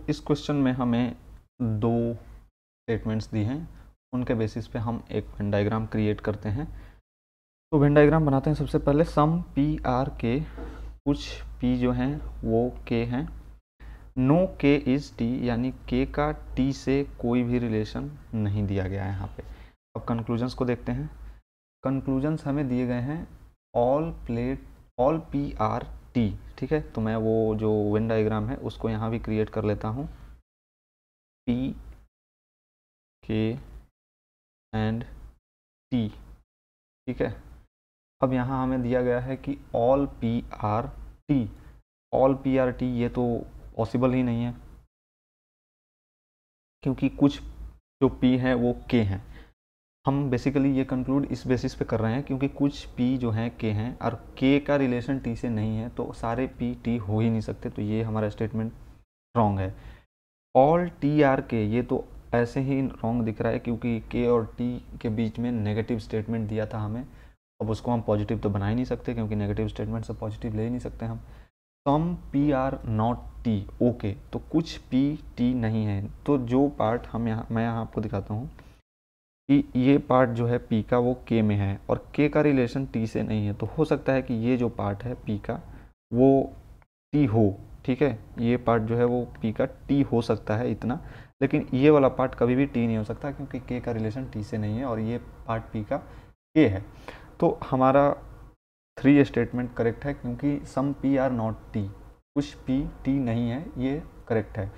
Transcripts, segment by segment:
इस क्वेश्चन में हमें दो स्टेटमेंट्स दी हैं, उनके बेसिस पे हम एक वेन डायग्राम क्रिएट करते हैं। तो वेन डायग्राम बनाते हैं। सबसे पहले सम पी आर के, कुछ पी जो हैं वो के हैं, नो के इज़ टी, यानी के का टी से कोई भी रिलेशन नहीं दिया गया है यहाँ पे। अब कंक्लूजन्स को देखते हैं। कंक्लूजन्स हमें दिए गए हैं ऑल पी आर टी, ठीक है। तो मैं वो जो वेन डायग्राम है उसको यहाँ भी क्रिएट कर लेता हूँ, पी के एंड टी, ठीक है। अब यहाँ हमें दिया गया है कि all P R T, all P R T ये तो पॉसिबल ही नहीं है, क्योंकि कुछ जो पी हैं वो के हैं। हम बेसिकली ये कंक्लूड इस बेसिस पे कर रहे हैं क्योंकि कुछ पी जो हैं के हैं और के का रिलेशन टी से नहीं है, तो सारे पी टी हो ही नहीं सकते। तो ये हमारा स्टेटमेंट रॉन्ग है। ऑल टी आर के, ये तो ऐसे ही रॉन्ग दिख रहा है क्योंकि के और टी के बीच में नेगेटिव स्टेटमेंट दिया था हमें। अब उसको हम पॉजिटिव तो बना ही नहीं सकते क्योंकि नेगेटिव स्टेटमेंट से पॉजिटिव ले ही नहीं सकते हम। Some P are not T, okay, तो कुछ पी टी नहीं है। तो जो पार्ट मैं यहाँ आपको दिखाता हूँ कि ये पार्ट जो है पी का वो के में है और के का रिलेशन टी से नहीं है, तो हो सकता है कि ये जो पार्ट है पी का वो टी हो, ठीक है। ये पार्ट जो है वो पी का टी हो सकता है इतना, लेकिन ये वाला पार्ट कभी भी टी नहीं हो सकता क्योंकि के का रिलेशन टी से नहीं है और ये पार्ट पी का के है। तो हमारा 3 स्टेटमेंट करेक्ट है क्योंकि सम पी आर नॉट टी, कुछ पी टी नहीं है, ये करेक्ट है।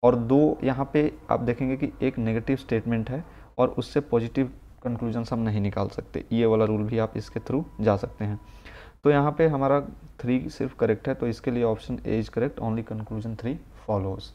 और 2 यहाँ पे आप देखेंगे कि एक नेगेटिव स्टेटमेंट है और उससे पॉजिटिव कंक्लूजन्स हम नहीं निकाल सकते। ये वाला रूल भी आप इसके थ्रू जा सकते हैं। तो यहाँ पे हमारा 3 सिर्फ करेक्ट है, तो इसके लिए option A is correct, only conclusion 3 follows.